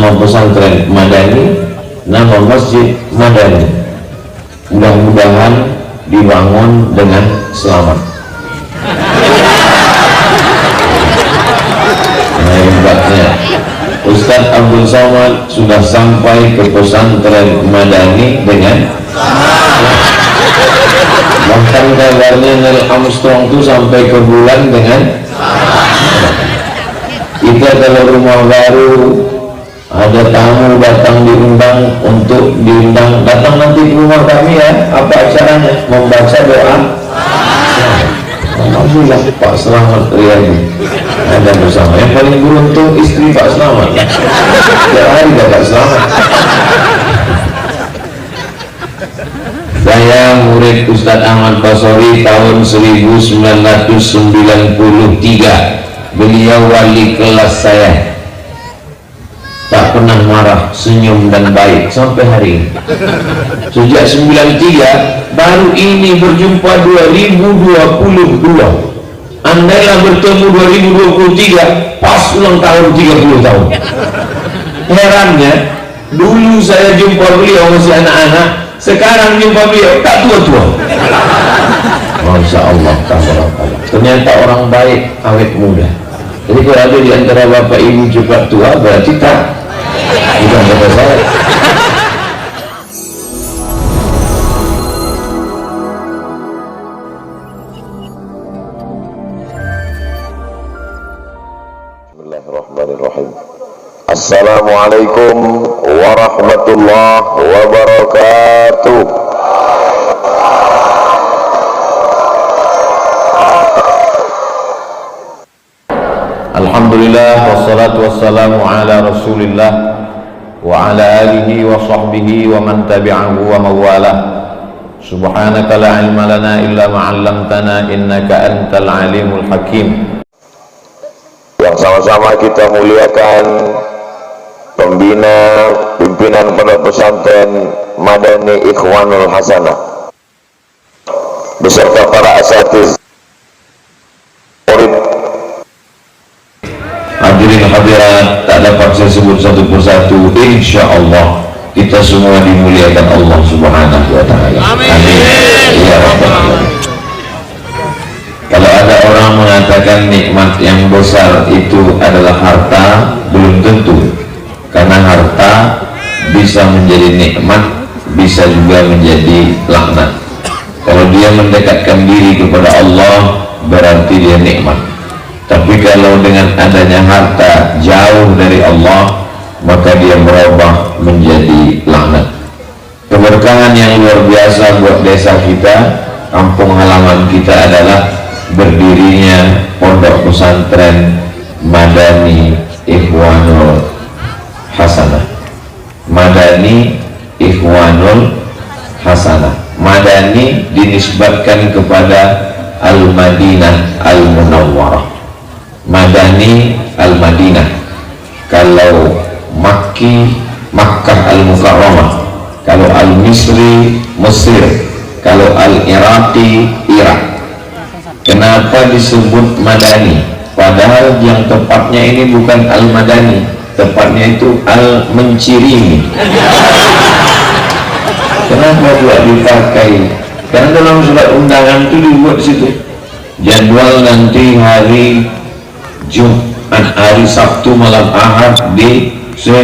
nama pesantren Madani, nama masjid Madani. Mudah-mudahan dibangun dengan selamat. Nah, hebatnya Ustadz Abdul Somad sudah sampai ke pesantren Madani dengan bahkan kabarnya Neil Armstrong itu sampai ke bulan dengan kita. Kalau rumah baru ada tamu datang diundang untuk diundang, datang nanti ke rumah kami ya, apa acaranya? Membaca doa. Alhamdulillah Pak Selamat Riyadi ada bersama. Yang paling beruntung istri Pak Selamat. Tiap hari Pak Selamat. Saya murid Ustadz Ahmad Basori tahun 1993. Beliau wali kelas saya. Tak pernah marah, senyum dan baik sampai hari ini. Sejak 93, baru ini berjumpa 2022. Andailah bertemu 2023 pas ulang tahun 30 tahun. Herannya, dulu saya jumpa beliau masih anak-anak, sekarang jumpa beliau tak tua-tua. Masya Allah, ternyata orang baik awet muda. Jadi kalau ada di antara bapak ibu juga tua, berarti tak, bukan kata saya. Bismillahirrahmanirrahim. Assalamualaikum warahmatullahi wabarakatuh. Alhamdulillah wassalatu wassalamu ala rasulillah wa ala alihi wa sahbihi wa man tabi'ahu wa mawalah. Subhanaka la ilma lana illa ma'allamtana innaka antal alimul hakim. Yang sama-sama kita muliakan pembina pimpinan Pondok Pesantren Madani Ikhwanul Hasanah beserta para asatiz, hadirin hadirat, tak dapat saya sebut satu persatu. Insya Allah kita semua dimuliakan Allah Subhanahu wa Ta'ala. Amin ya Rabbal Alamin. Kalau ada orang mengatakan nikmat yang besar itu adalah harta, belum tentu, karena harta bisa menjadi nikmat, bisa juga menjadi laknat. Kalau dia mendekatkan diri kepada Allah, berarti dia nikmat. Tapi kalau dengan adanya harta jauh dari Allah, maka dia berubah menjadi laknat. Keberkahan yang luar biasa buat desa kita, kampung halaman kita adalah berdirinya Pondok Pesantren Madani Ikhwanul Hasanah. Madani Ikhwanul Hasanah. Madani dinisbatkan kepada Al-Madinah Al-Munawwarah. Madani Al-Madinah. Kalau Makki, Makkah Al-Mukarramah. Kalau Al-Misri, Mesir. Kalau Al-Iraqi, Irak. Kenapa disebut Madani? Padahal yang tepatnya ini bukan Al-Madani, tepatnya itu Al-Mencirimi. Kenapa buat dipakai? Karena dalam surat undangan itu dibuat situ jadwal nanti hari Jumat, hari Sabtu malam Ahad di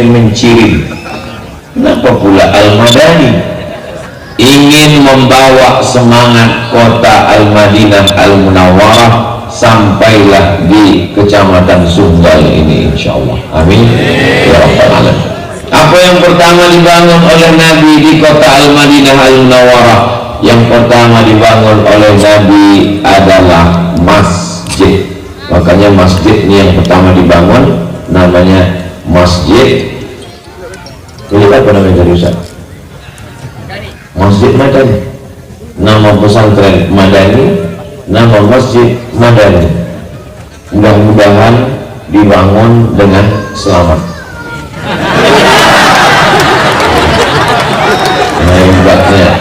Mencirim. Kenapa pula Al-Madani? Ingin membawa semangat kota Al-Madinah Al-Munawwarah sampailah di Kecamatan Sunggal ini, insyaallah. Amin ya Rabbal Alamin. Apa yang pertama dibangun oleh Nabi di kota Al-Madinah Al-Munawwarah? Yang pertama dibangun oleh Nabi adalah masjid. Makanya masjid ini yang pertama dibangun namanya Masjid. Ini apa namanya dari Ustaz? Masjid Madani. Nama pesantren Madani, nama masjid Madani. Mudah-mudahan dibangun dengan selamat. Nah, hebatnya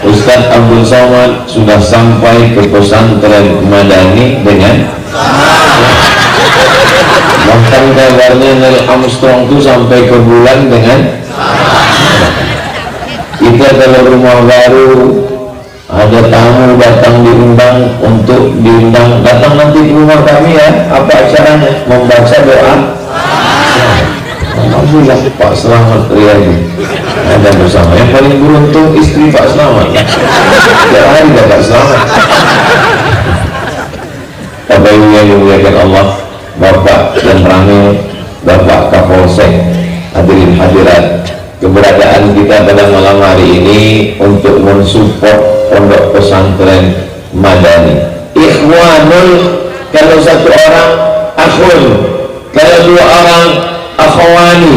Ustadz Abdul Somad sudah sampai ke pesantren Madani dengan Bahkan kabarnya Neil Armstrong tuh sampai ke bulan dengan kita. Kalau rumah baru ada tamu datang diundang untuk diundang datang nanti ke rumah kami ya, apa acaranya? Membaca doa. Alhamdulillah Pak Selamat Riyadi ada bersama. Yang paling beruntung istri Pak Selamat. Tiap hari Pak Selamat. Bapak Ibu yang dimuliakan Allah, Bapak dan Ramil, Bapak Kapolsek, hadirin hadirat, keberadaan kita pada malam hari ini untuk mensupport Pondok Pesantren Madani. Ikhwanul, kalau satu orang akhun, kalau dua orang akhwani,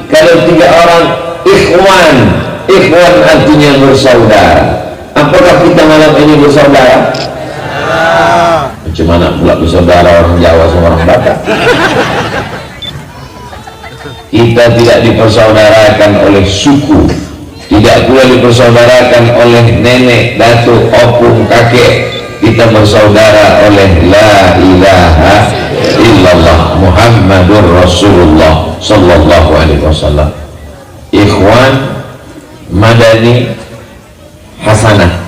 kalau tiga orang ikhwan. Ikhwan artinya bersaudara. Apakah kita malam ini bersaudara? Bagaimana pula bersaudara orang Jawa sama orang Batak? Kita tidak dipersaudarakan oleh suku, tidak pula dipersaudarakan oleh nenek, datuk, opung, kakek. Kita bersaudara oleh la ilaha illallah Muhammadur Rasulullah sallallahu alaihi wasallam. Ikhwan Madani Hasanah.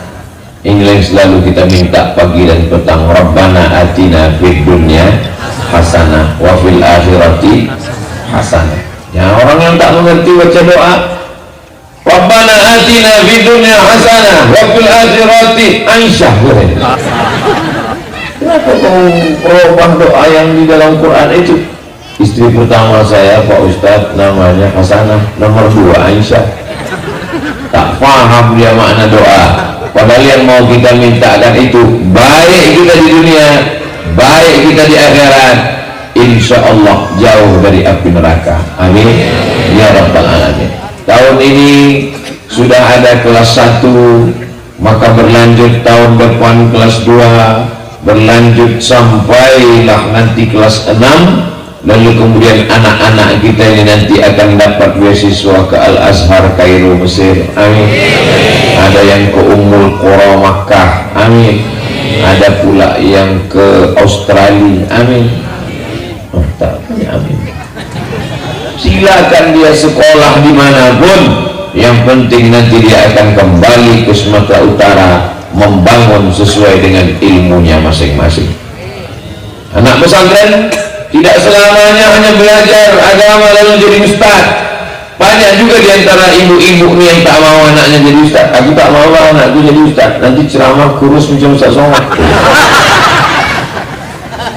Ini yang selalu kita minta pagi dan petang. Rabbana atina fid dunya hasanah wa fil akhirati hasanah. Ya, orang yang tak mengerti baca doa Rabbana atina fid dunya hasanah wa fil akhirati ansyah. Kenapa kau merubah doa yang di dalam Quran itu? Istri pertama saya Pak Ustadz namanya Hasanah, nomor 2 Aisyah. Tak paham dia makna doa. Padahal yang mau kita mintakan itu baik kita di dunia, baik kita di akhirat, insya Allah jauh dari api neraka. Amin ya rabbal alamin. Tahun ini sudah ada kelas 1, maka berlanjut tahun depan kelas 2, berlanjut sampailah nanti kelas 6, lalu kemudian anak-anak kita ini nanti akan dapat beasiswa ke Al-Azhar Kairo Mesir. Amin. Ada yang ke Ummul Qura Makkah. Amin. Ada pula yang ke Australia. Amin. Oh, tak, amin. Silakan dia sekolah dimanapun, yang penting nanti dia akan kembali ke Sumatera Utara membangun sesuai dengan ilmunya masing-masing. Anak pesantren tidak selamanya hanya belajar agama lalu jadi ustaz. Banyak juga diantara ibu-ibu yang tak mau anaknya jadi ustaz. Aku tak mau anakku jadi ustaz, nanti ceramah kurus macam Ustaz Somad.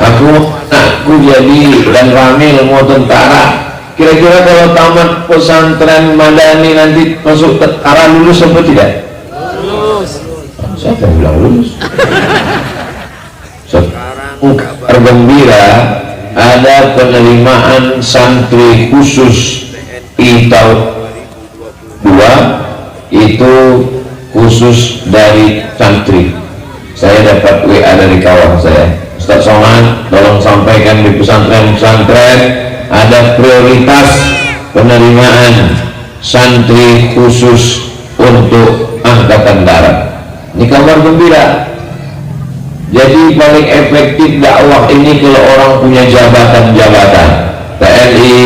Aku jadi dan Ramil mau tentara. Kira-kira kalau tamat pesantren Madani nanti masuk tentara lulus apa tidak? Lulus. Siapa yang bilang lulus? Kabar gembira, ada penerimaan santri khusus di tahun 2 itu khusus dari santri. Saya dapat WA dari kawan saya, Ustaz Somad, tolong sampaikan di pesantren-pesantren ada prioritas penerimaan santri khusus untuk angkatan darat. Ini kabar gembira. Jadi paling efektif dakwah ini kalau orang punya jabatan-jabatan, TNI,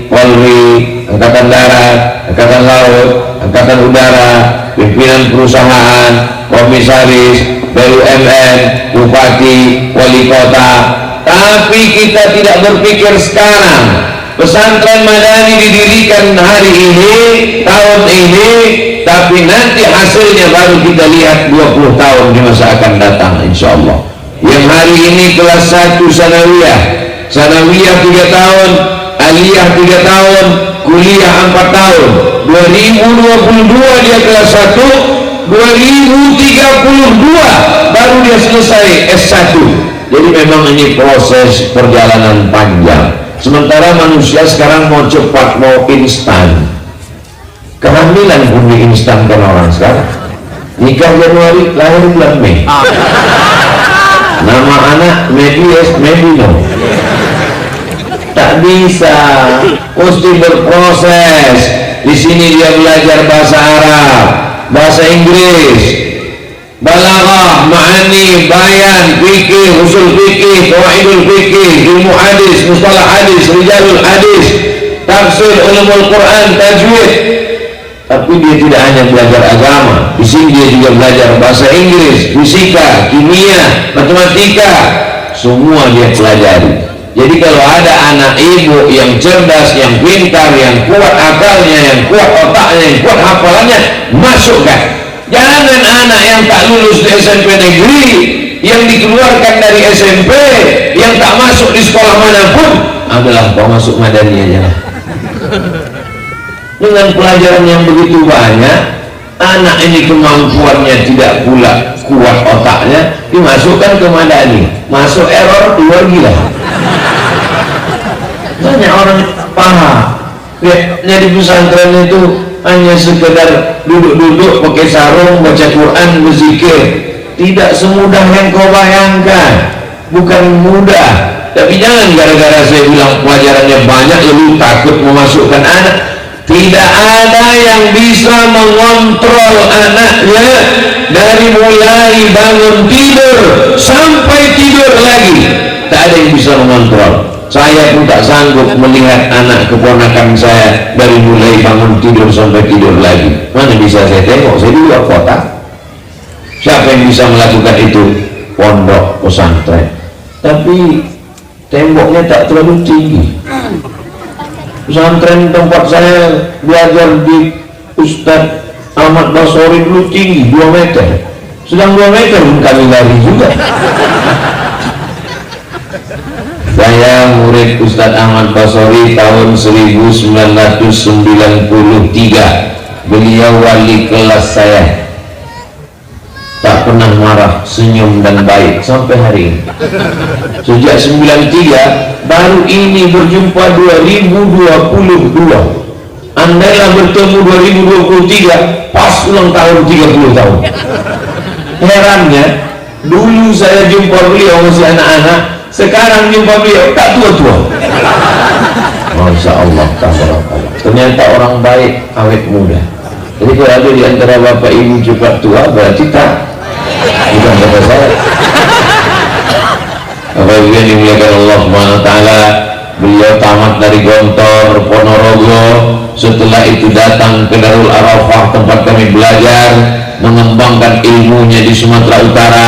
Polri, Angkatan Darat, Angkatan Laut, Angkatan Udara, pimpinan perusahaan, komisaris, BUMN, bupati, wali kota. Tapi kita tidak berpikir sekarang pesantren Madani didirikan hari ini, tahun ini, tapi nanti hasilnya baru kita lihat 20 tahun di masa akan datang insya Allah. Yang hari ini kelas 1 sanawiyah 3 tahun, aliyah 3 tahun, kuliah 4 tahun. 2022 dia kelas 1, 2032 baru dia selesai S1. Jadi memang ini proses perjalanan panjang. Sementara manusia sekarang mau cepat, mau instan. Kehamilan pun diinstankan orang sekarang. Nikah Januari, lahir bulan Mei. Nama anak Medino. Tak bisa, mesti berproses. Di sini dia belajar bahasa Arab, bahasa Inggris, balaghah, ma'ani, bayan, fikih, usul fikih, qawaidul fikih, ilmu hadis, mustalah hadis, rijalul hadis, tafsir, ulumul Quran, tajwid. Tapi dia tidak hanya belajar agama, di sini dia juga belajar bahasa Inggris, fisika, kimia, matematika, semua dia pelajari. Jadi kalau ada anak ibu yang cerdas, yang pintar, yang kuat akalnya, yang kuat otaknya, yang kuat hafalannya, masukkan. Jangan anak yang tak lulus di SMP negeri, yang dikeluarkan dari SMP, yang tak masuk di sekolah manapun, adalah kau masuk madani aja. Dengan pelajaran yang begitu banyak, anak ini kemampuannya tidak pula kuat otaknya, dimasukkan ke madani, masuk error, keluar gila. Banyak orang paham di pesantren itu hanya sekedar duduk-duduk pakai sarung, baca Quran, berzikir. Tidak semudah yang kau bayangkan, bukan mudah. Tapi jangan gara-gara saya bilang pelajarannya banyak lalu takut memasukkan anak. Tidak ada yang bisa mengontrol anaknya dari mulai bangun tidur sampai tidur lagi. Tak ada yang bisa mengontrol. Saya pun tak sanggup melihat anak keponakan saya dari mulai bangun tidur sampai tidur lagi. Mana bisa saya tengok? Saya di luar kota. Siapa yang bisa melakukan itu? Pondok pesantren. Tapi temboknya tak terlalu tinggi. Pesantren tempat saya belajar di Ustadz Ahmad Basori dulu tinggi 2 meter. Sedang 2 meter pun kami lari juga. Saya murid Ustadz Ahmad Basori tahun 1993. Beliau wali kelas saya. Tak pernah marah, senyum dan baik sampai hari ini. Sejak 93 baru ini berjumpa 2022. Andailah bertemu 2023 pas ulang tahun 30 tahun. Herannya, dulu saya jumpa beliau masih anak-anak, sekarang jumpa beliau tak tua-tua. Masya Allah, ternyata orang baik awet muda. Jadi kalau ada di antara bapak ibu cepat tua, berarti tak, bukan kata saya. Apabila dimuliakan Allah Subhanahu wa Ta'ala, beliau tamat dari Gontor, Ponorogo. Setelah itu datang ke Darul Arafah, tempat kami belajar mengembangkan ilmunya di Sumatera Utara.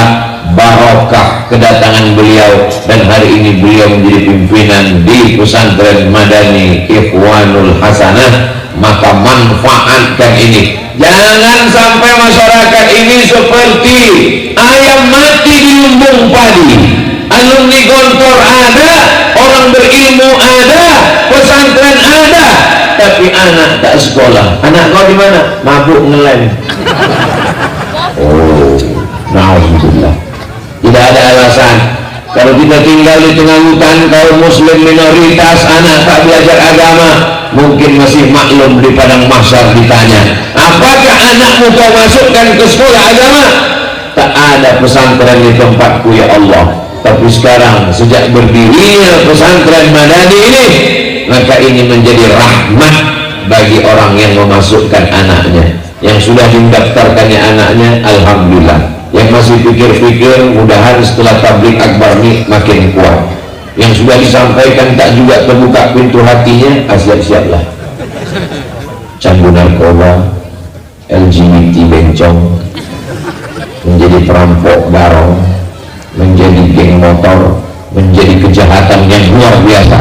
Barokah kedatangan beliau, dan hari ini beliau menjadi pimpinan di pesantren Madani Ikhwanul Hasanah. Maka manfaatkan ini. Jangan sampai masyarakat ini seperti ayam mati di lumbung padi. Alumni Gontor ada, orang berilmu ada, pesantren ada, tapi anak tak sekolah. Anak kau di mana? Mabuk ngelem. Oh, na'udzubillah. Tidak ada alasan. Kalau kita tinggal di tengah hutan, kaum muslim minoritas, anak tak belajar agama, mungkin masih maklum di padang mahsyar ditanya, apakah anakmu kau masukkan ke sekolah agama? Tak ada pesantren di tempatku ya Allah. Tapi sekarang sejak berdirinya pesantren Madani ini, maka ini menjadi rahmat bagi orang yang memasukkan anaknya. Yang sudah didaftarkannya anaknya, alhamdulillah. Yang masih pikir-pikir, mudahan setelah tablik akbar ini makin kuat. Yang sudah disampaikan tak juga terbuka pintu hatinya, siap-siaplah. Candu narkoba, LGBT bencong, menjadi perampok barong, menjadi geng motor, menjadi kejahatan yang luar biasa.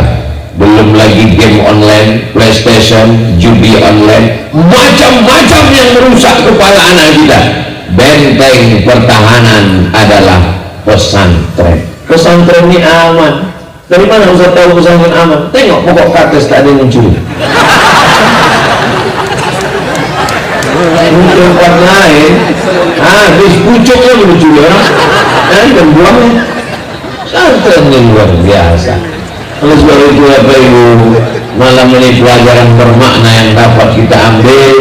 Belum lagi game online, PlayStation, judi online, macam-macam yang merusak kepala anak kita. Benteng pertahanan adalah pesantren. Pesantren ini aman. Dari mana Ustaz tahu pesantren aman? Tengok pokok kartes tak ada yang mencuri. Di tempat lain habis pucuknya mencuri orang, dan buangnya. Pesantren ini luar biasa. Oleh sebab itu Bapak Ibu, malam ini pelajaran bermakna yang dapat kita ambil.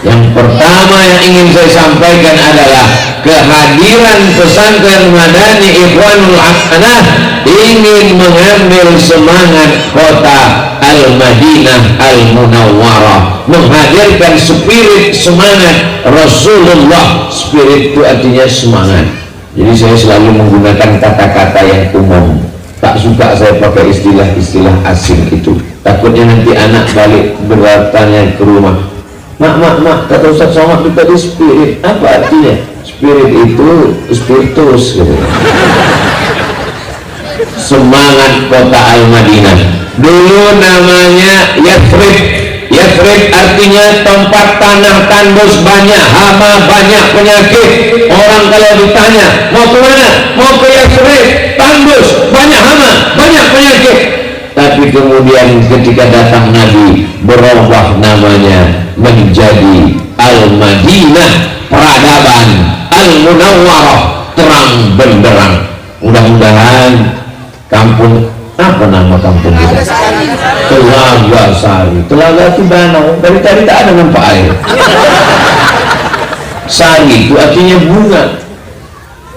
Yang pertama yang ingin saya sampaikan adalah kehadiran pesantren Madani Ikhwanul Hasanah ingin mengambil semangat kota Al-Madinah Al-Munawwarah, menghadirkan spirit semangat Rasulullah. Spirit itu artinya semangat. Jadi saya selalu menggunakan kata-kata yang umum. Tak suka saya pakai istilah-istilah asing itu. Takutnya nanti anak balik bertanya ke rumah, mak, kata Ustaz Somad itu tadi spirit, apa artinya? Spirit itu spiritus gitu. Semangat kota Al-Madinah. Dulu namanya Yathrib. Yathrib artinya tempat tanah tandus, banyak hama, banyak penyakit. Orang kalau ditanya mau ke mana, mau ke Yathrib, tandus, banyak hama, banyak penyakit. Tapi kemudian ketika datang Nabi, berubah namanya menjadi Al-Madinah, peradaban, Al-Munawwarah, terang benderang. Mudah-mudahan kampung, apa nama kampung kita? Telaga Sari. Telaga itu danau, dari tadi tak ada nampak air. Sari itu artinya bunga,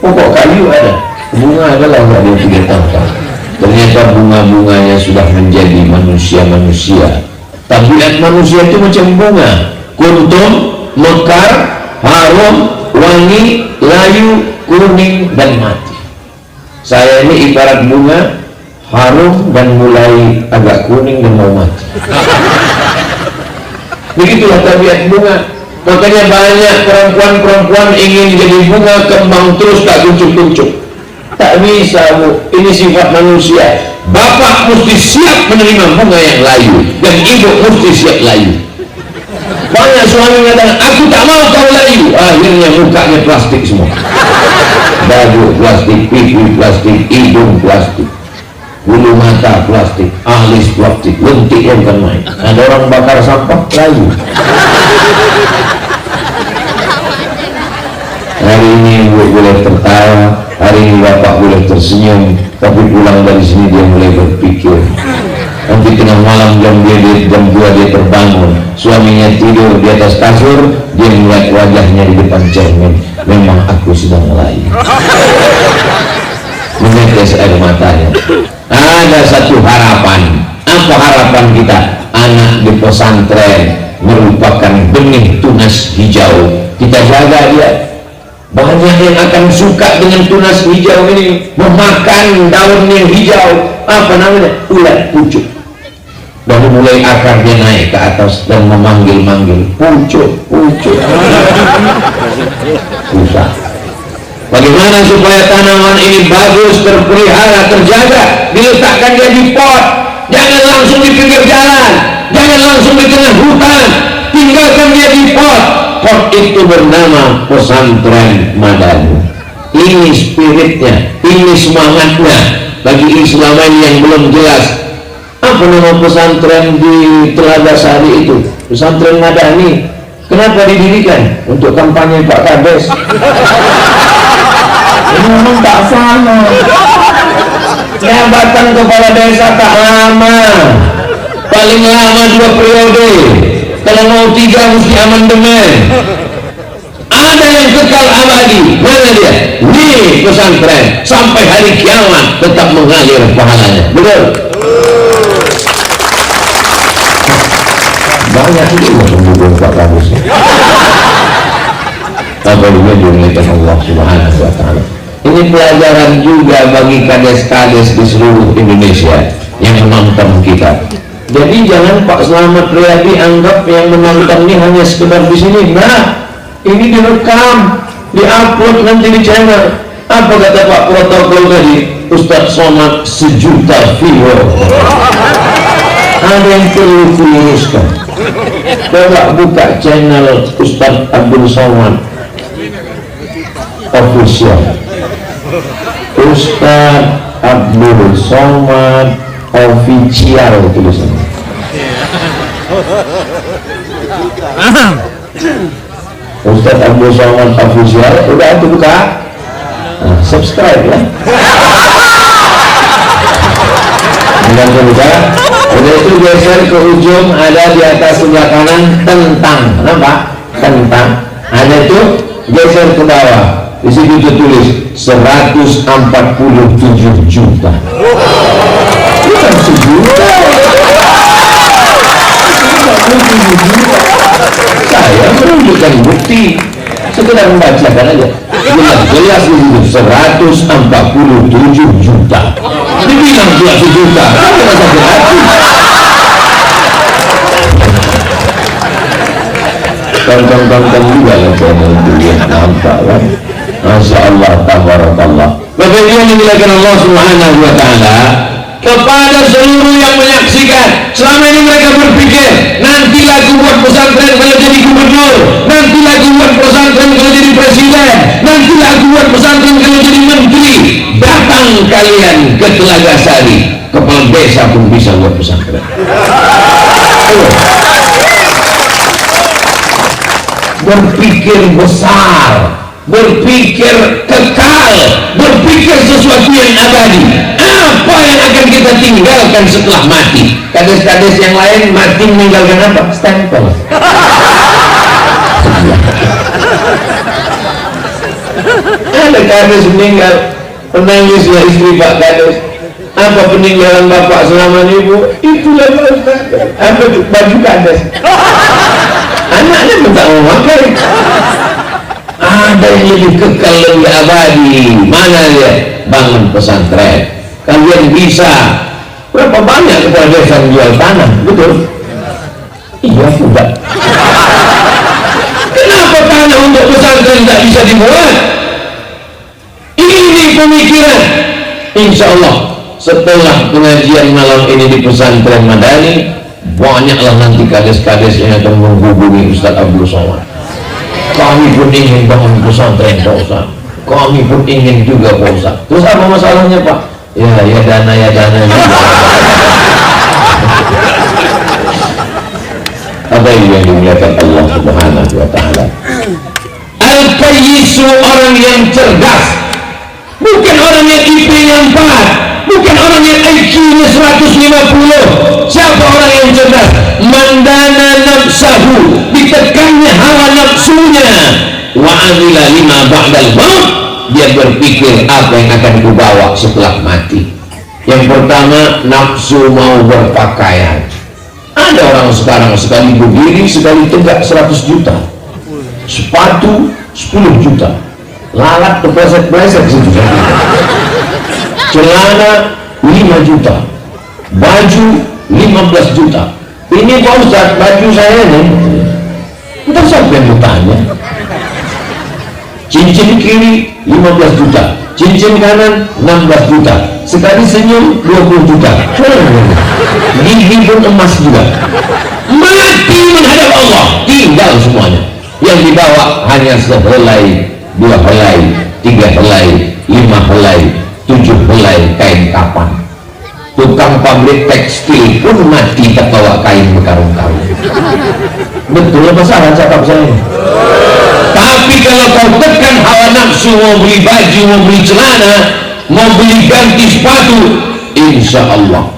pokok kayu ada, bunga adalah yang dia tangkap. Ternyata bunga-bunganya sudah menjadi manusia-manusia. Tabiat manusia itu macam bunga, kuntum, mekar, harum, wangi, layu, kuning, dan mati. Saya ini ibarat bunga, harum dan mulai agak kuning dan mau mati. Begitulah tabiat bunga. Makanya banyak perempuan-perempuan ingin jadi bunga, kembang terus tak kuncup-kuncup. Tak bisa, Bu. Ini sifat manusia. Bapak mesti siap menerima bunga yang layu, dan ibu mesti siap layu. Banyak suami mengatakan, aku tak mau kau layu. Akhirnya mukanya plastik semua. Baju plastik, pipi plastik, hidung plastik, bulu mata plastik, alis plastik, lentik yang kan main. Ada orang bakar sampah layu. Hari ini ibu boleh tertawa, hari ini bapak boleh tersenyum, tapi pulang dari sini dia mulai berpikir. Nanti tengah malam jam 2 dia terbangun, suaminya tidur di atas kasur, dia melihat wajahnya di depan cermin. Memang aku sedang layu. Menetes air matanya. Ada satu harapan. Apa harapan kita? Anak di pesantren merupakan benih tunas hijau. Kita jaga dia. Banyak yang akan suka dengan tunas hijau ini, memakan daun yang hijau. Apa namanya? Ulat pucuk. Dan mulai akarnya naik ke atas dan memanggil-manggil, pucuk, pucuk. Susah. Bagaimana supaya tanaman ini bagus, terpelihara, terjaga? Diletakkan dia di pot. Jangan langsung di pinggir jalan, jangan langsung di tengah hutan. Tinggalkan dia di pot. Pot itu bernama pesantren Madani. Ini spiritnya, ini semangatnya. Bagi Islam yang belum jelas, apa nama pesantren di Telaga Sari itu? Pesantren Madani. Kenapa didirikan? Untuk kampanye Pak Kades. Ini memang tak sama. Jabatan kepala desa tak lama, paling lama 2 periode. Kalau mau 3 mesti amandemen. Ada yang kekal abadi. Mana dia? Nih pesantren, sampai hari kiamat tetap mengalir pahalanya. Betul? Banyak juga pendukung Pak Kades. Apa juga dimuliakan Allah Subhanahu wa Ta'ala. Ini pelajaran juga bagi kades-kades di seluruh Indonesia yang menonton kita. Jadi jangan Pak Slamet Riyadi anggap yang menonton ini hanya sekedar di sini. Nah, ini direkam, diupload nanti di channel. Apa kata Pak protokol tadi? Ustaz Somad 1 juta viewer. Ada yang perlu diluruskan. Coba buka channel Ustaz Abdul Somad official. Ustaz Abdul Somad official tulisannya. Ustaz Abdul Somad official, udah itu buka. Nah, subscribe ya. Udah buka. Udah itu geser ke ujung, ada di atas sebelah kanan tentang. Kenapa? kentang, ada tuh geser ke bawah, di situ tertulis 147 juta. Bukan sejuta. Saya menunjukkan bukti, sekedar membacakan aja. Jelas di situ 147 juta. Dibilang 2 juta, kan merasa gratis. Tonton juga lah channel itu yang nampak kan. Masya Allah, tabarakallah. Bapak Ibu yang dimuliakan Allah Subhanahu wa Ta'ala, kepada seluruh yang menyaksikan, selama ini mereka berpikir nanti lagu buat pesantren kalau jadi gubernur, nanti lagu buat pesantren kalau jadi presiden, nanti lagu buat pesantren kalau jadi menteri. Datang kalian ke Telaga Sari, kepala desa pun bisa buat pesantren. Berpikir besar, berpikir kekal, berpikir sesuatu yang abadi. Apa yang akan kita tinggalkan setelah mati? Kades-kades yang lain mati meninggalkan apa? Stempel. Ada kades meninggal, penangis ya istri Pak Kades. Apa peninggalan bapak selama ini, Bu? Itulah apa baju kades. Anaknya minta memakai. Ada yang lebih kekal, lebih abadi. Mana dia? Bangun pesantren. Kalian bisa. Berapa banyak kepala desa jual tanah? Betul? Iya, sudah. Kenapa tanah untuk pesantren tidak bisa dibuat? Ini pemikiran. Insya Allah setelah pengajian malam ini di pesantren Madani, banyaklah nanti kades-kades yang akan menghubungi Ustaz Abdul Somad. Kami pun ingin bangun pesantren Pak Ustaz, kami pun ingin juga Pak Ustaz. Terus apa masalahnya Pak? Ya dana juga. Apa yang dimuliakan Allah Subhanahu wa Ta'ala? Al-Qayyisu, orang yang cerdas, bukan orang yang IP-nya 4, bukan orang yang IQ-nya 150. Siapa orang yang cerdas? Mandana nafsahu, ditekannya hawa nafsunya, wa amila lima ba'dal maut, dia berpikir apa yang akan kubawa setelah mati. Yang pertama, nafsu mau berpakaian. Ada orang sekarang sekali berdiri sekali tegak 100 juta, sepatu 10 juta, lalat terpleset-pleset situ, celana 5 juta, baju 15 juta. Ini Pak Ustaz, baju saya nih, entah siapa yang bertanya. Cincin kiri 15 juta, cincin kanan 16 juta, sekali senyum 20 juta, gigi pun emas juga. Mati menghadap Allah, tinggal semuanya. Yang dibawa hanya sehelai, 2 helai, 3 helai, 5 helai, 7 helai kain kapan. Tukang pabrik tekstil pun mati tak bawa kain berkarung-karung. Betul apa salah cakap saya? Tapi kalau kau tekan hawa nafsu, mau beli baju, mau beli celana, mau beli ganti sepatu, insya Allah.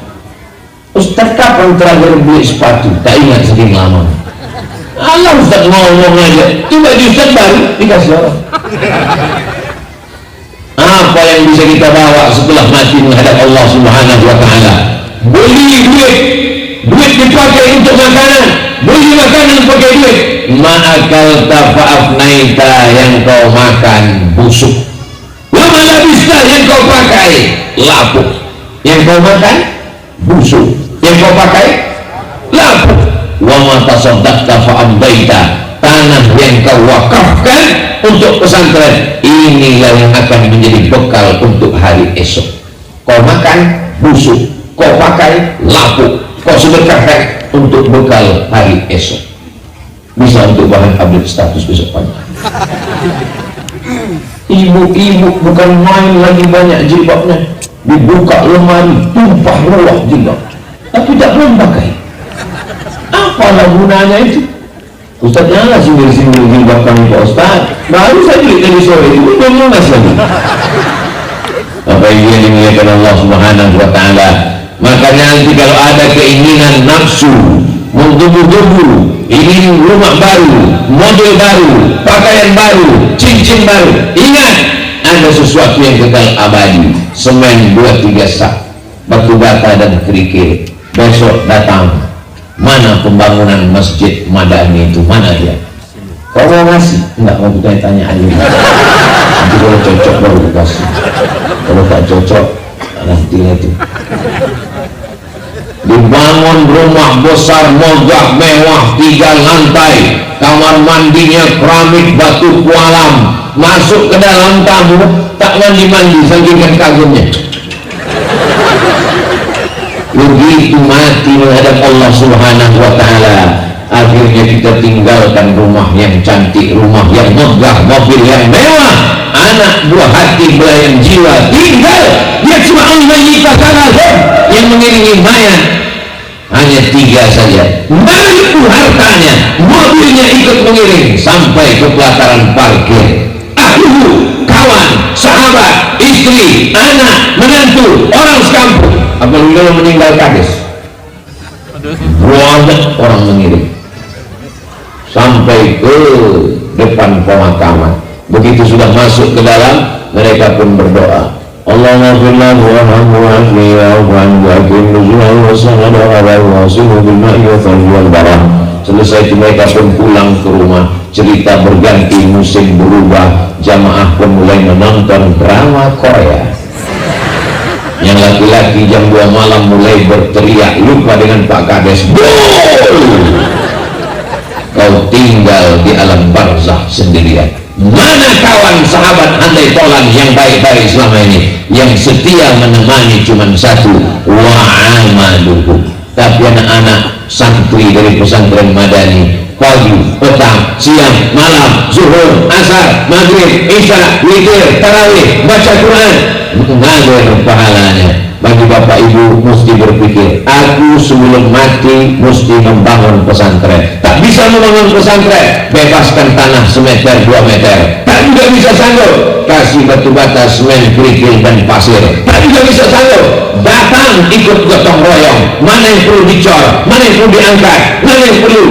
Ustaz kapan terakhir beli sepatu? Tak ingat saking lama. Allah Ustaz ngomong aja, itu baju Ustaz baru dikasih orang. Apa yang bisa kita bawa setelah mati menghadap Allah Subhanahu wa Ta'ala? Beli duit dipakai untuk makanan, beli makanan pakai duit. Ma'akal tafa'afnaita, yang kau makan busuk. Lama labista, yang kau pakai lapuk. Yang kau makan busuk, yang kau pakai lapuk. Wa ma tasaddaqta fa'amdaita, tanah yang kau wakafkan untuk pesantren, inilah yang akan menjadi bekal untuk hari esok. Kau makan busuk, kau pakai lapuk, kau sedekahkan untuk bekal hari esok. Bisa untuk bahan update status besok pagi. Ibu-ibu bukan main lagi, banyak jilbabnya, dibuka lemari, tumpah ruah jilbab, tapi tak belum pakai. Apalah gunanya itu? Ustaz janganlah singgir-singgir jilbab kami Pak Ustaz, baru saya beli tadi sore itu belum lunas lagi. Apa yang dimuliakan Allah Subhanahu wa Ta'ala? Makanya nanti kalau ada keinginan nafsu menggebu-gebu, ingin rumah baru, mobil baru, pakaian baru, cincin baru. Ingat, ada sesuatu yang kekal abadi. Semen 2-3 sak, batu bata dan kerikil. Besok datang, mana pembangunan masjid Madani itu, mana dia? Kau mau ngasih? Enggak, mau tanya aja. Nanti kalau cocok baru dikasih, kalau tak cocok nanti itu. Dibangun rumah besar megah mewah 3 lantai, kamar mandinya keramik batu kualam. Masuk ke dalam tamu tak mandi-mandi saking kagumnya. Begitu mati menghadap Allah Subhanahu wa Ta'ala, akhirnya kita tinggalkan rumah yang cantik, rumah yang megah, mobil yang mewah, anak buah hati belayan jiwa tinggal. Dia cuma yang mengiringi mayat hanya 3 saja. Mariku hartanya, mobilnya ikut mengiring sampai ke pelataran parkir. Ahlu, kawan, sahabat, istri, anak, menantu, orang sekampung. Apabila meninggal kades, banyak orang mengiring sampai ke depan pemakaman. Begitu sudah masuk ke dalam, mereka pun berdoa, Allahumma firlahu warhamhu wa'afni wa'afwan wa'akim nuzulahu wa sanadu alaihi wa asimu bil ma'i wa thalji wal barah. Selesai mereka pun pulang ke rumah. Cerita berganti, musim berubah, jamaah pun mulai menonton drama Korea. Yang laki-laki jam 2 malam mulai berteriak, lupa dengan Pak Kades, kau tinggal di alam barzah sendirian. Mana kawan sahabat andai tolan yang baik-baik selama ini, yang setia menemani cuma satu, wa'amaluhu. Tapi anak-anak santri dari pesantren Madani, pagi, petang, siang, malam, zuhur, asar, maghrib, isya, witir, tarawih, baca Quran, mengalir pahalanya. Bagi bapak ibu mesti berpikir, aku sebelum mati mesti membangun pesantren. Tak bisa membangun pesantren, bebaskan tanah semeter 2 meter, tak juga bisa sanggup kasih batu bata, semen, kerikil dan pasir, tak juga bisa sanggup datang ikut gotong royong. Mana yang perlu dicor, mana yang perlu diangkat, mana yang perlu.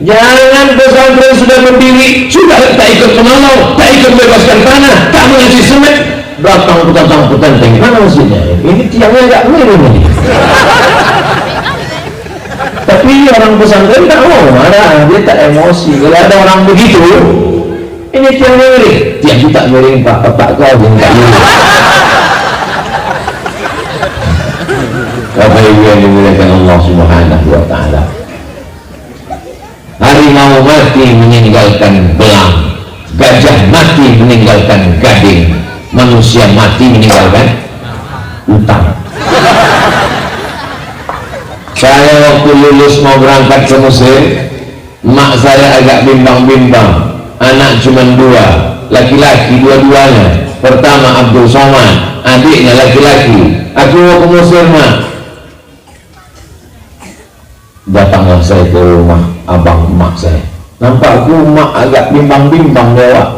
Jangan pesantren sudah berdiri, sudah tak ikut menolong, tak ikut bebaskan tanah, tak mengasih semen, datang petantang, mana maksudnya? Ini tiangnya agak miring ini. Tapi orang pesantren tak mau marah, dia tak emosi. Kalau ada orang begitu, ini tiang miring, tiang tak miring pak, bapak kau yang tak miring. Bapak ibu yang dimuliakan Allah Subhanahu wa Ta'ala, harimau mati meninggalkan belang, gajah mati meninggalkan gading, manusia mati meninggalkan utang. Saya waktu lulus mau berangkat ke Mesir, mak saya agak bimbang-bimbang. Anak cuma 2, laki-laki dua-duanya. Pertama Abdul Somad, adiknya laki-laki. Aku mau ke Mesir mak. Datanglah saya ke rumah abang emak saya. Nampak aku mak agak bimbang-bimbang lewat.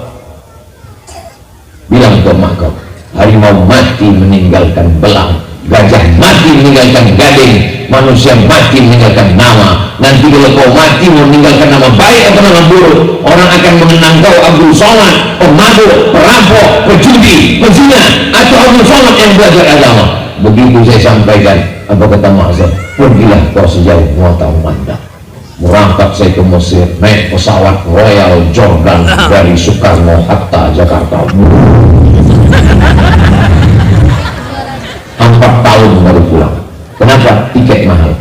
Bilang ke emak kau, harimau mati meninggalkan belang, gajah mati meninggalkan gading, manusia mati meninggalkan nama. Nanti kalau kau mati meninggalkan nama baik atau nama buruk, orang akan mengenang kau Abdul Somad, pemabuk, perampok, pejudi, pezina, atau Abdul Somad yang belajar agama. Begitu saya sampaikan, apa kata mak saya? Pergilah kau sejauh mata memandang. Berangkat saya ke Mesir, naik pesawat Royal Jordan dari Soekarno Hatta Jakarta. 4 tahun baru pulang. Kenapa? Tiket mahal.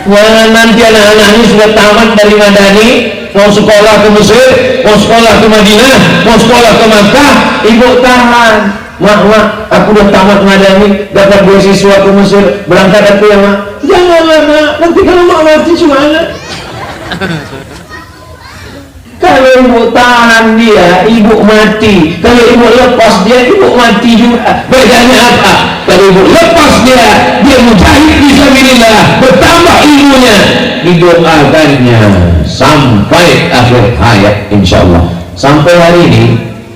Jangan nanti anak-anak ini sudah tamat dari Madani, mau sekolah ke Mesir, mau sekolah ke Madinah, mau sekolah ke Makkah, ibu tahan. Mak, aku udah tamat Madani, dapat beasiswa ke Mesir, berangkat aku ya mak. Janganlah mak, nanti kalau mak mati gimana? Kalau ibu tahan dia, ibu mati. Kalau ibu lepas dia, ibu mati juga. Bedanya apa? Kalau ibu lepas dia, dia mujahid fisabilillah, bertambah ilmunya, didoakannya sampai akhir hayat insyaallah. Sampai hari ini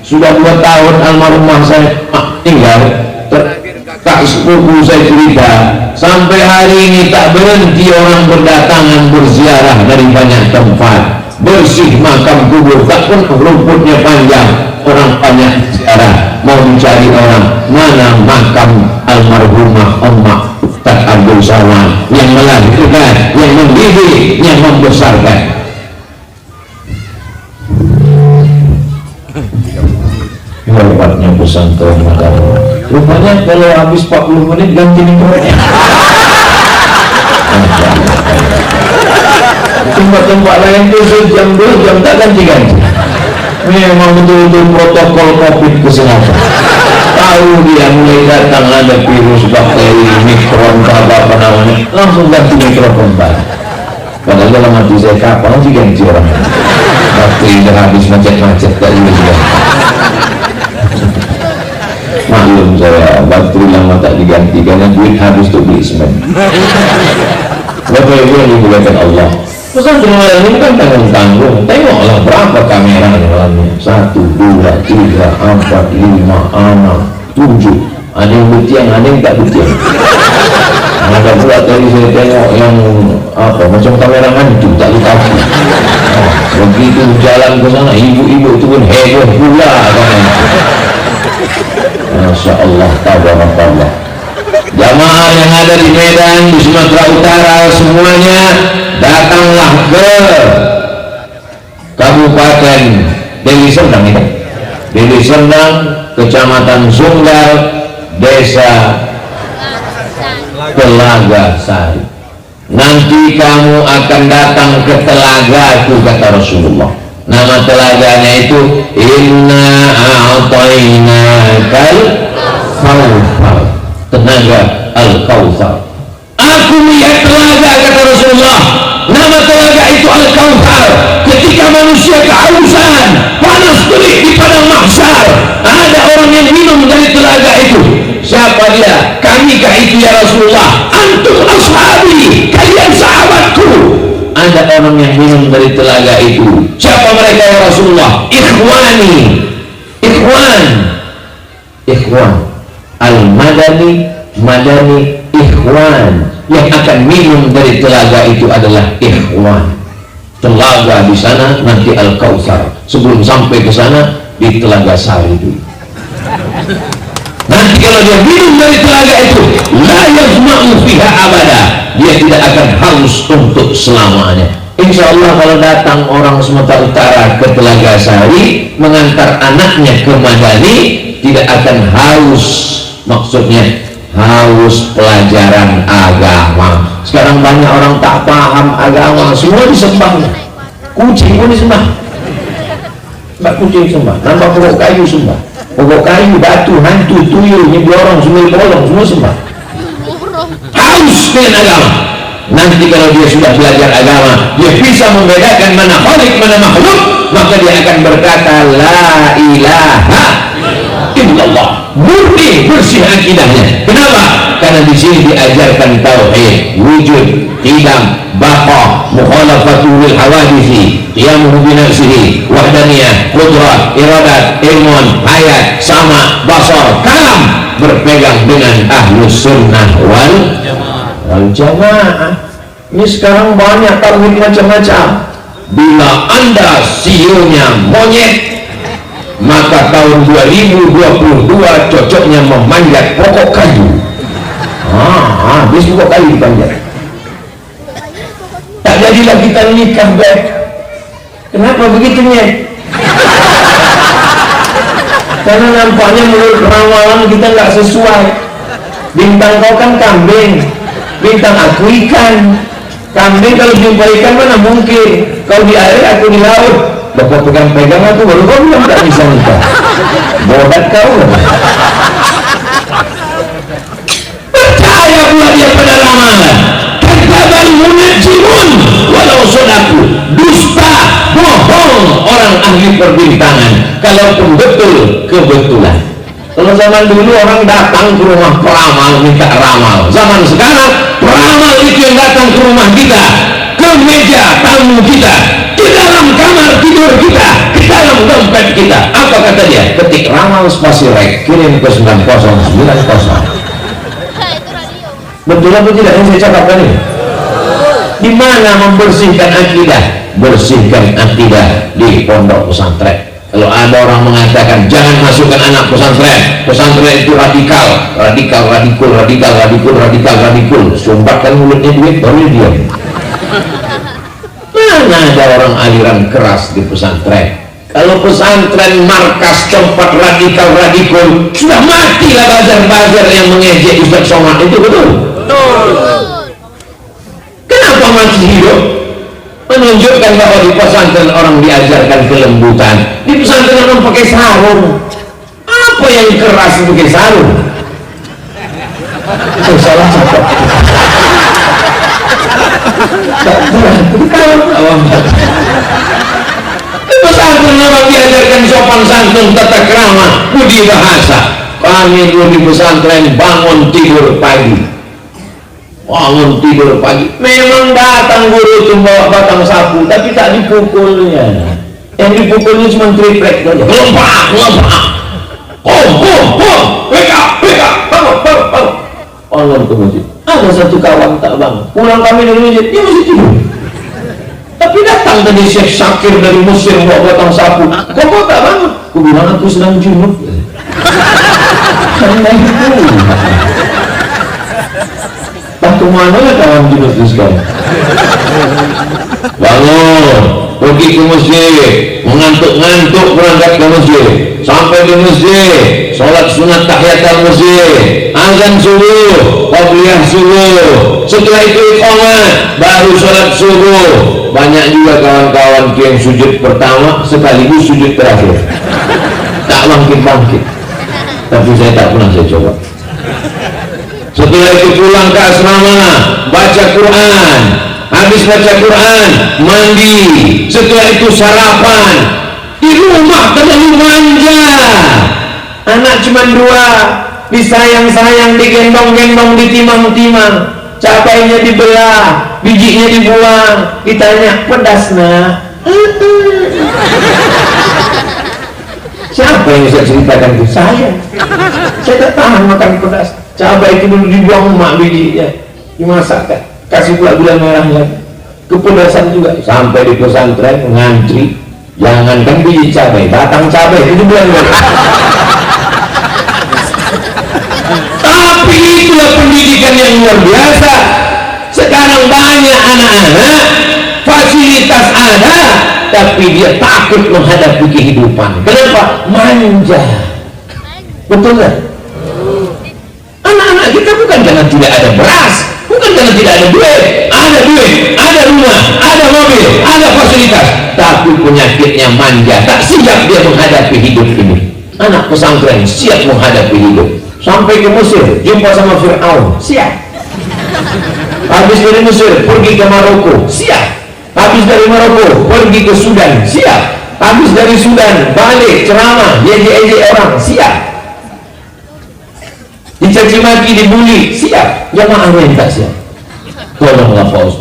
sudah 2 tahun almarhumah saya tinggal. tak sepupu saya cerita, sampai hari ini tak berhenti orang berdatangan berziarah dari banyak tempat, bersih makam kubur, tak pun rumputnya panjang, orang banyak ziarah mau mencari orang mana makam almarhumah Ummah Ustaz Abdul Somad yang melahirkan, yang mendidik, yang membesarkan. Hebatnya pesantren Makassar. Rupanya kalau habis 40 menit ganti mikronya. Tempat-tempat lain itu sejam 2 jam tak ganti-ganti. Memang betul-betul protokol COVID kesehatan. Tahu dia mulai datang ada virus, bakteri, mikron, apa namanya, langsung ganti mikrofon baru. Padahal dalam hati saya kapan sih ganti orang. Bakteri udah habis macet-macet tak juga. Maklum saya, bakteri lama tak diganti karena duit habis untuk beli semen. Bapak Ibu yang dimuliakan Allah, pesantren ini kan tanggung-tanggung. Tengoklah berapa kamera di dalamnya. 1, 2, 3, 4, 5, 6, 7. Ada yang butiang, ada yang tak butiang. Ada pula tadi saya tengok yang apa macam kamera hantu tak kaki. Begitu jalan ke sana, ibu-ibu itu pun heboh pula kan. Masya Allah, tabarakallah. Jamaah yang ada di Medan, di Sumatera Utara, semuanya datanglah ke Kabupaten Deli Serdang itu. Deli Serdang, Kecamatan Sunggal, Desa Telaga Sari. Nanti kamu akan datang ke telaga itu, kata Rasulullah. Nama telaganya itu Inna a'tainakal Kautsar, tenaga Al-Kautsar. Aku melihat telaga, kata Rasulullah. Nama telaga itu Al-Kautsar. Ketika manusia kehausan, panas terik di padang mahsyar, ada orang yang minum dari telaga itu. Siapa dia? Kamikah itu ya Rasulullah? Antum ashabi, kalian sahabatku. Ada orang yang minum dari telaga itu. Siapa mereka ya Rasulullah? Ikhwani, ikhwan al-madani, madani, ikhwan. Yang akan minum dari telaga itu adalah ikhwan. Telaga di sana nanti Al-Kautsar. Sebelum sampai ke sana di Telaga Sari itu. Nanti kalau dia minum dari telaga itu, la yazma'u fiha abada, dia tidak akan haus untuk selamanya. Insya Allah kalau datang orang Sumatera Utara ke Telaga Sari mengantar anaknya ke Madani, tidak akan haus. Maksudnya haus pelajaran agama. Sekarang banyak orang tak paham agama, semua disembah. Kucing pun disembah, mbak kucing sembah, nambah pokok kayu sembah, pokok kayu, batu, hantu, tuyul, nyeblorong, semua bolong, semua sembah. Haus dengan agama. Nanti kalau dia sudah belajar agama, dia bisa membedakan mana khalik, mana makhluk, maka dia akan berkata la ilaha illallah, murni bersih akidahnya. Kenapa? Karena di sini diajarkan tauhid, wujud, qidam, baqa, mukhalafatul hawadisi, qiyamuhu bi nafsihi, wahdaniyah, qudrah, iradat, ilmun, hayat, sama, basar, kalam, berpegang dengan ahlus sunnah wal jamaah. Ini sekarang banyak tauhid macam-macam. Bila Anda CEO-nya monyet, maka tahun 2022 cocoknya memanjat pokok kayu. Habis pokok kayu dipanjat. Tak jadilah kita nikah baik. Kenapa begitunya? Karena nampaknya menurut ramalan kita nggak sesuai. Bintang kau kan kambing, bintang aku ikan. Kambing kalau jumpa ikan mana mungkin? Kau di air, aku di laut. Bapak pegang-pegang aku baru kau bilang tak bisa nikah. Bodat kau. Percaya pula dia pada ramalan. Kadzdzabal munajjimun walau sadaku. Dusta, bohong orang ahli perbintangan. Kalaupun betul, kebetulan. Kalau zaman dulu orang datang ke rumah peramal minta ramal. Zaman sekarang peramal itu yang datang ke rumah kita, ke meja tamu kita, di dalam kamar tidur kita, di dalam dompet kita. Apa kata dia? Ketik ramal spasi rek, kirim ke 9090. Betul apa tidak yang saya cakapkan ini? Di mana membersihkan akidah? Bersihkan akidah di pondok pesantren. Kalau ada orang mengatakan jangan masukkan anak pesantren, pesantren itu radikal, sumbatkan mulutnya duit baru dia. Mana ada orang aliran keras di pesantren? Kalau pesantren markas tempat radikal sudah matilah bazar-bazar yang mengejek Ustaz Somad itu, betul? Kenapa masih hidup? Menunjukkan bahwa di pesantren orang diajarkan kelembutan. Di pesantren orang pakai sarung. Apa yang keras pakai sarung? Itu salah satu. Di pesantren orang diajarkan sopan santun, tata krama, budi bahasa. Kami dulu di pesantren bangun tidur pagi. Memang datang guru itu bawa batang sapu, tapi tak dipukulnya. Yang dipukulnya cuma triplek saja. Lompat, bangun. Allah ke masjid. Ada satu kawan tak bangun. Pulang kami dari masjid, dia masih tidur. Tapi datang tadi Syekh Syakir dari Mesir bawa batang sapu. Kok tak bangun? Aku bilang aku sedang junub. Karena itu. Kemana ya kawan di masjid sekarang? Bangun, pergi ke masjid, mengantuk-ngantuk berangkat ke masjid, sampai di masjid, sholat sunat tahiyatul masjid, azan subuh, qabliyah subuh, setelah itu iqamah, baru sholat subuh. Banyak juga kawan-kawan yang sujud pertama sekaligus sujud terakhir, tak bangkit-bangkit. Tapi saya tak pernah saya coba. Setelah itu pulang ke asrama, baca Quran, habis baca Quran, mandi, setelah itu sarapan. Di rumah terlalu manja, anak cuma 2, disayang-sayang, digendong-gendong, ditimang-timang, cabainya dibelah, bijinya dibuang, ditanya pedas nak. Siapa yang bisa ceritakan itu? Saya tak tahan makan pedas. Cabai itu dulu dibuang emak bijinya, dimasakkan, kasih pula gula merahnya, kepedasan juga. Sampai di pesantren ngantri, jangankan biji cabai, batang cabai itu bulan merah. Tapi itulah pendidikan yang luar biasa. Sekarang banyak anak-anak fasilitas ada, tapi dia takut menghadapi kehidupan. Kenapa? Manja. Betul kan? Anak-anak kita bukan karena tidak ada beras, bukan karena tidak ada duit, ada rumah, ada mobil, ada fasilitas, tapi penyakitnya manja, tak siap dia menghadapi hidup ini. Anak pesantren siap menghadapi hidup. Sampai ke Mesir, jumpa sama Fir'aun, siap. Habis dari Mesir, pergi ke Maroko, siap. Habis dari Maroko, pergi ke Sudan, siap. Habis dari Sudan, balik ceramah, ejek-ejek orang, siap. Dicaci maki, dibully, siap. Jamaah yang tak siap. Tolonglah Pak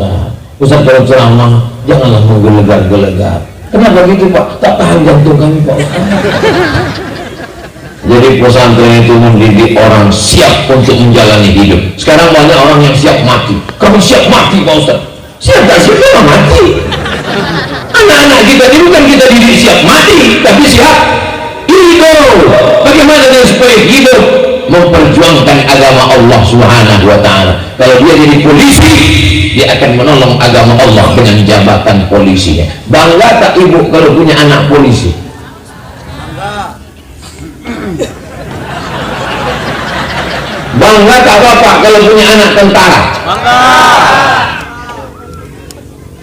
Ustaz kalau ceramah janganlah menggelegar-gelegar. Kenapa gitu Pak? Tak tahan jantung kami Pak Ustaz. Jadi pesantren itu mendidik orang siap untuk menjalani hidup. Sekarang banyak orang yang siap mati. Kamu siap mati Pak Ustaz? Siap tak siap ya mati. Anak-anak kita ini bukan kita didik siap mati, tapi siap hidup. Bagaimana dia supaya hidup? Memperjuangkan agama Allah Subhanahu wa ta'ala. Kalau dia jadi polisi, dia akan menolong agama Allah dengan jabatan polisinya. Bangga tak ibu kalau punya anak polisi? Bangga tak bapak kalau punya anak tentara? Bangga.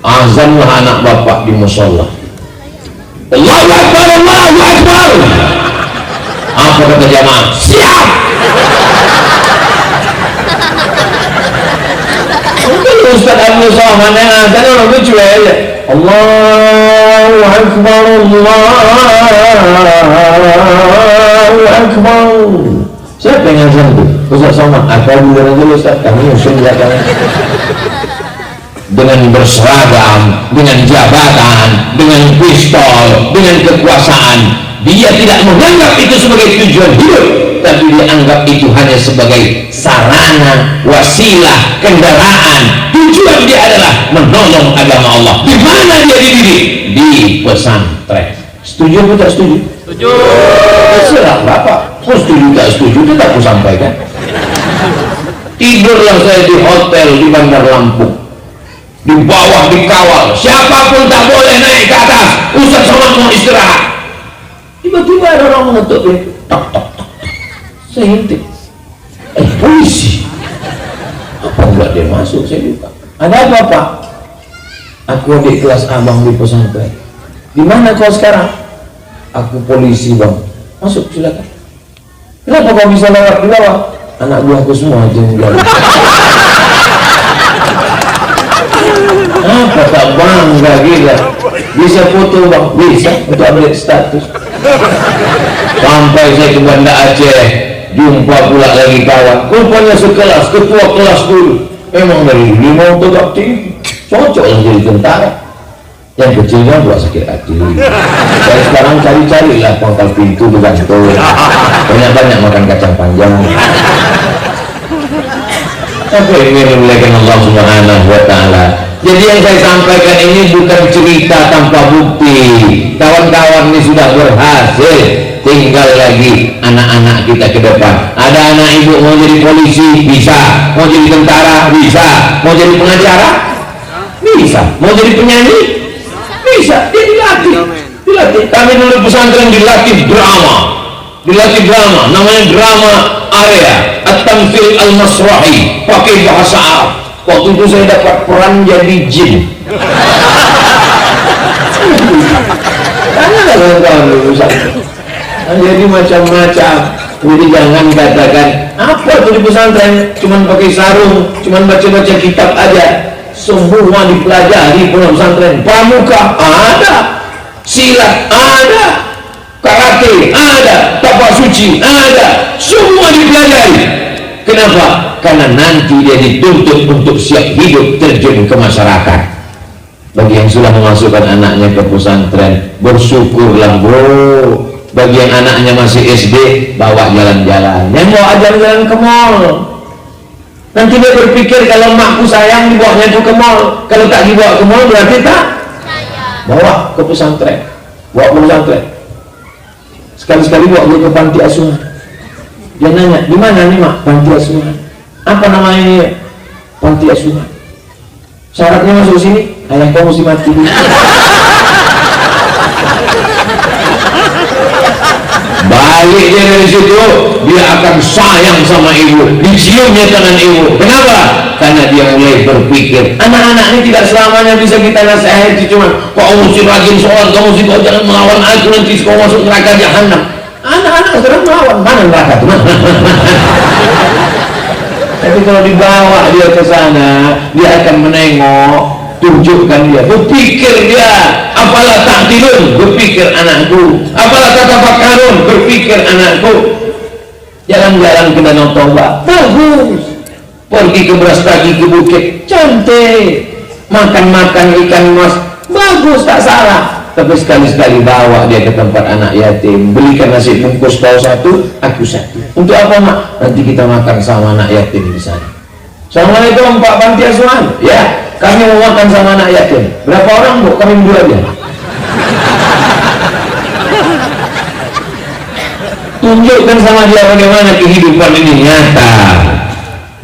Azanlah anak bapak di musola. Allahu Akbar, Allahu Akbar. Apa kata jamaah? Siap. Mungkin Ustaz Abdul Somad yang azan orang lucu aja. Allahu Akbar, Allahu Akbar. Siapa yang azan itu? Ustaz Somad. Apa bulan dulu Ustaz? Kami usul belakangnya. Dengan berseragam, dengan jabatan, dengan pistol, dengan kekuasaan, Dia tidak menganggap itu sebagai tujuan hidup, tapi dia anggap itu hanya sebagai sarana, wasilah, kendaraan. Tujuan dia adalah menolong agama Allah. Di mana dia dididik? Di pesantren. Setuju atau tak setuju? Setuju. Terserah Bapak. Kok setuju tak setuju, tetap aku sampaikan. Tidurlah saya di hotel di Bandar Lampung, di bawah dikawal, siapapun tak boleh naik ke atas. Ustaz Somad mau istirahat. Tiba-tiba ada orang mengetuk pintu, tok tok tok. Saya intip, polisi. Apa enggak dia masuk? Saya buka. Ada apa Pak? Aku adik kelas abang di pesantren. Di mana kau sekarang? Aku polisi bang. Masuk silakan. Kenapa kau bisa lewat di bawah? Anak buahku semua aja yang bilang. Apa tak bangga gila? Bisa foto bang? Bisa untuk update status. Sampai saya ke Banda Aceh, jumpa pula lagi kawan. Rupanya sekelas, ketua kelas dulu. Memang dari dulu mau tegak tinggi, cocok lah jadi tentara. Yang kecilnya buat sakit hati. Saya sekarang cari-carilah pangkal pintu bergantung. Banyak-banyak makan kacang panjang. Apa ini dimuliakan Allah Subhanahu wa Ta'ala. Jadi yang saya sampaikan ini bukan cerita tanpa bukti. Kawan-kawan ini sudah berhasil. Tinggal lagi anak-anak kita ke depan. Ada anak ibu mau jadi polisi, bisa. Mau jadi tentara, bisa. Mau jadi pengacara, bisa. Mau jadi penyanyi, bisa. Dia dilatih. Kami dulu pesantren dilatih drama. Namanya drama area At-Tamthil Al-Masrahi, pakai bahasa Arab. Waktu itu saya dapat peran jadi jin. Karena kawan-kawan dulu jadi macam-macam. Jadi jangan katakan apa tuh di pesantren cuman pakai sarung, cuman baca-baca kitab aja. Semua dipelajari di pesantren. Pramuka ada, silat ada, karate ada, tapak suci ada, semua dipelajari. Kenapa? Karena nanti dia dituntut untuk siap hidup terjun ke masyarakat. Bagi yang sudah memasukkan anaknya ke pesantren, bersyukurlah bro. Bagi yang anaknya masih SD, bawa jalan-jalan. Yang mau jalan-jalan ke mall. Nanti dia berpikir kalau makku sayang dibawanya itu ke mall. Kalau tak dibawa ke mall berarti tak bawa ke pesantren. Bawa ke pesantren. Sekali-sekali bawa dia ke panti asuhan. Dia nanya, di mana nih mak panti asuhan? Apa namanya ini? Panti asuhan. Syaratnya masuk sini, ayah kamu mesti mati dulu. Balik dia dari situ, dia akan sayang sama ibu, diciumnya tangan ibu. Kenapa? Karena dia mulai berpikir, anak-anak ini tidak selamanya bisa kita nasihati cuma kau mesti rajin sholat, kau mesti kau jangan melawan aku, nanti kau masuk neraka jahanam. Anak-anak sedang melawan, mana neraka itu? Tapi kalau dibawa dia ke sana, dia akan menengok, tunjukkan dia, berpikir dia, apalah takdirun, berpikir anakku, apalah tatafakkarun, berpikir anakku. Jalan-jalan ke Danau Toba, bagus. Pergi ke Brastagi, ke bukit, cantik. Makan-makan ikan mas, bagus, tak salah. Tapi sekali-sekali bawa dia ke tempat anak yatim, belikan nasi bungkus kau satu, aku satu. Untuk apa mak? Nanti kita makan sama anak yatim di sana. Assalamualaikum Pak Panti Asuhan. Ya, kami mau makan sama anak yatim. Berapa orang bu? Kami berdua aja. Tunjukkan sama dia bagaimana kehidupan ini nyata.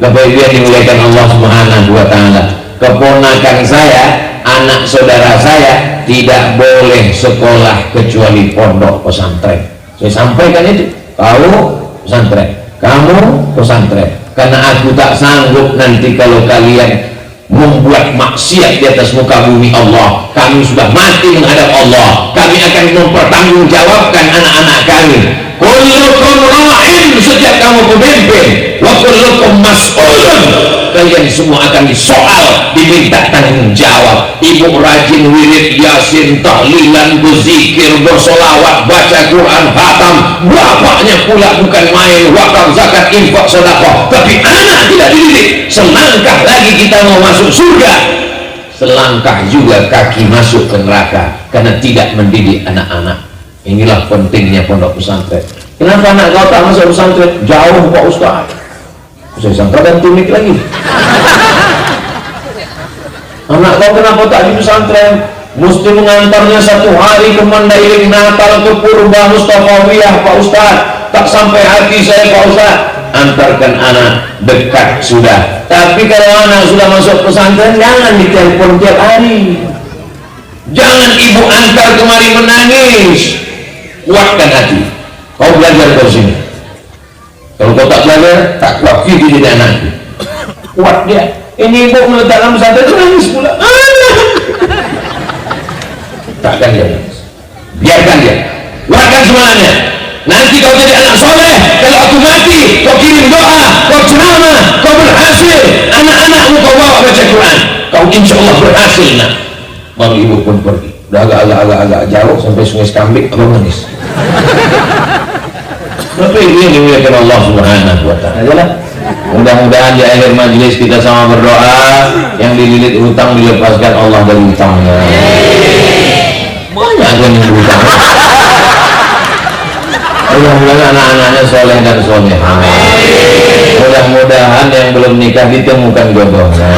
Bapak Ibu yang dimuliakan Allah Subhanahu wa Ta'ala. Keponakan saya, anak saudara saya tidak boleh sekolah kecuali pondok pesantren. Saya sampaikan itu. Kau pesantren, kamu pesantren. Karena aku tak sanggup nanti kalau kalian membuat maksiat di atas muka bumi Allah. Kami sudah mati menghadap Allah. Kami akan mempertanggungjawabkan anak-anak kami. Kullukum ra'in, setiap kamu pemimpin, wa kullukum mas'ulun, kalian semua akan disoal, diminta tanggung jawab. Ibu rajin wirid, yasin, tahlilan, berzikir, bersolawat, baca Quran, khatam. Bapaknya pula bukan main, wakaf, zakat, infak, sedekah. Tapi anak tidak dididik. Selangkah lagi kita mau masuk surga, selangkah juga kaki masuk ke neraka karena tidak mendidik anak-anak. Inilah pentingnya pondok pesantren. Kenapa anak kau tak masuk pesantren? Jauh Pak Ustaz. Saya sangka dan tunik lagi. Anak kau kenapa tak di pesantren? Mesti mengantarnya satu hari ke Mandailing Natal ke Purba Mustafawiyah Pak Ustaz. Tak sampai hati saya Pak Ustaz. Antarkan anak, dekat sudah. Tapi kalau anak sudah masuk pesantren, jangan ditelepon tiap hari. Jangan ibu antar kemari menangis. Kuatkan hati. Kau belajar dari sini. Kalau kau tak belajar, tak kuat gitu jadi anakku. Kuat dia. Ini ibu meletakkan pesantren, nangis pula. Takkan dia nangis. Biarkan dia. Kuatkan semangatnya. Nanti kau jadi anak soleh. Kalau aku mati, kau kirim doa, kau ceramah, kau berhasil. Anak-anakmu kau bawa baca Quran. Kau insya Allah berhasil nak. Baru ibu pun pergi. Udah agak jauh sampai Sungai Sekambik, abang nangis. Tapi ini dimuliakan Allah Subhanahu wa Ta'ala. Mudah-mudahan di akhir majlis kita sama berdoa, yang dililit hutang dilepaskan Allah dari hutangnya. Banyak yang hutang. Mudah-mudahan anak-anaknya soleh dan solehah. Mudah-mudahan yang belum nikah ditemukan jodohnya.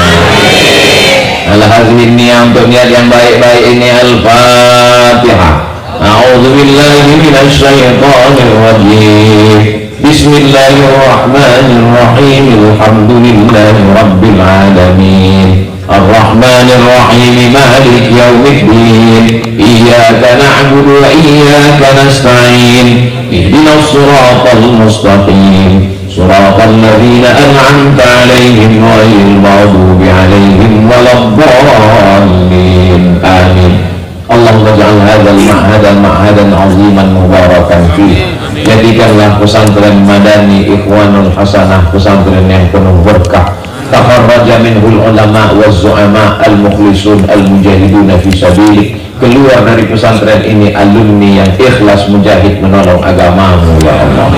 Alhasil niat untuk niat yang baik-baik ini. Al-Fatihah. A'udzubillahi minasyaitonir rajim. Bismillahirrahmanirrahim. Alhamdulillahi rabbil alamin. Ar-Rahmanir Rahim. Maliki yaumiddin. Iyyaka na'budu wa iyyaka nasta'in. Ihdinas siratal mustaqim. Siratal ladzina an'amta 'alaihim ghairil maghdubi 'alaihim waladdallin. Amin. Allahumma ja'al hadzal ma'hadan 'aziman mubarakan fihi. Jadikanlah pesantren Madani Ikhwanul Hasanah pesantren yang penuh berkah. Takharraja minhul ulama waz zu'ama al-mukhlisun al-mujahiduna fi sabilik. Keluar dari pesantren ini alumni yang ikhlas mujahid menolong agamamu ya Allah.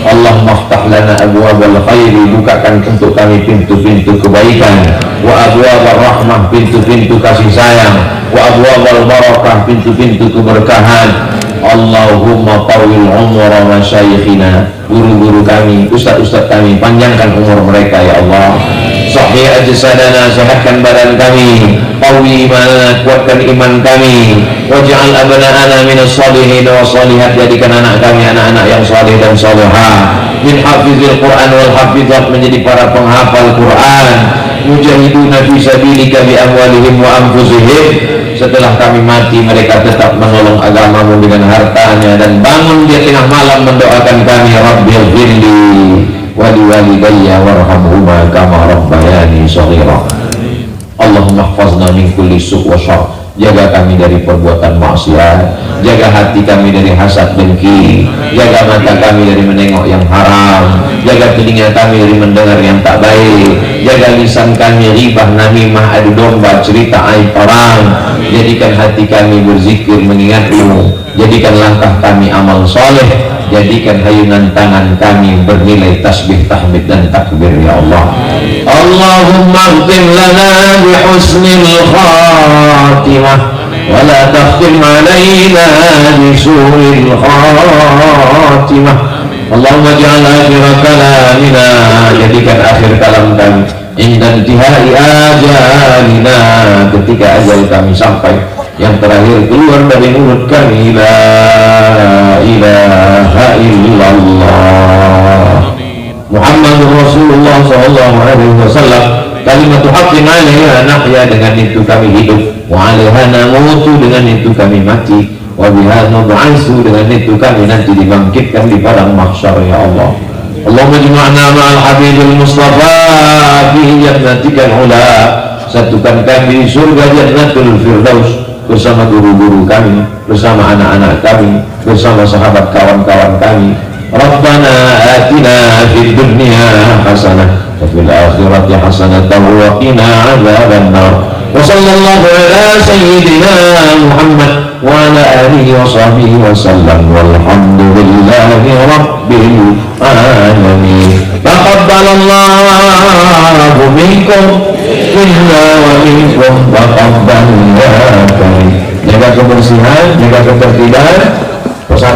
Allah maftah lana abwabal khairi, bukakan untuk kami pintu-pintu kebaikan, wa abwabal rahmah, pintu-pintu kasih sayang, wa abwabal barakah, pintu-pintu keberkahan. Allahumma tawil umur masyayikhina, guru-guru kami, ustaz-ustaz kami, panjangkan umur mereka ya Allah. Sahih ajsadana, sehatkan badan kami. Qawi imanana, kuatkan iman kami. Waj'al abna'ana minas salihin wa salihat, jadikan anak kami anak-anak yang saleh dan salihah. Min hafizil Quran wal hafizat, menjadi para penghafal Quran. Mujahiduna fi sabilika bi amwalihim wa anfusihim. Setelah kami mati mereka tetap menolong agamamu dengan hartanya, dan bangun di tengah malam mendoakan kami, Rabbil firli wali walidayya warhamhuma kama rabbayani shaghira. Allahumma ihfazna min kulli su' wa syarr, jaga kami dari perbuatan maksiat, jaga hati kami dari hasad dengki, jaga mata kami dari menengok yang haram, jaga telinga kami dari mendengar yang tak baik, jaga lisan kami ribah namimah adu domba cerita aib orang. Jadikan hati kami berzikir mengingatmu, jadikan langkah kami amal soleh, jadikan hayunan tangan kami bernilai tasbih, tahmid dan takbir ya Allah. Allahumma khtim lana bihusnil khatimah wa la takhtim alaina bisu'il khatimah. Allahumma ja'al akhir kalamina, jadikan akhir kalam kami indan tihai ajalina, ketika ajal kami sampai, yang terakhir keluar dari mulut kami la ilaha illallah Muhammadur Rasulullah sallallahu alaihi wasallam. Kalimatu haqqin 'alaiha nahya, dengan itu kami hidup, wa 'alaiha namutu, dengan itu kami mati, wa biha nub'atsu, dengan itu kami nanti dibangkitkan di padang mahsyar ya Allah. Allahumma jma'na ma'al habibil mustafa fi jannatikal ula, satukan kami di surga jannatul firdaus bersama guru-guru kami, bersama anak-anak kami, bersama sahabat kawan-kawan kami. Rabbana atina fid dunya hasanah wa fil akhirati hasanah wa qina adzabannar. Wa sallallahu ala sayyidina Muhammad wa ala alihi wa sahbihi wa sallam, walhamdulillahi rabbil alamin. Taqabbalallahu minkum minna wa minkum taqabbalan ya karim. Jaga kebersihan, jaga ketertiban.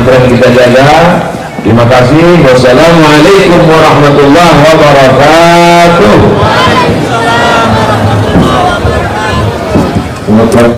pesantren kita jaga. Terima kasih. Wassalamualaikum warahmatullahi wabarakatuh.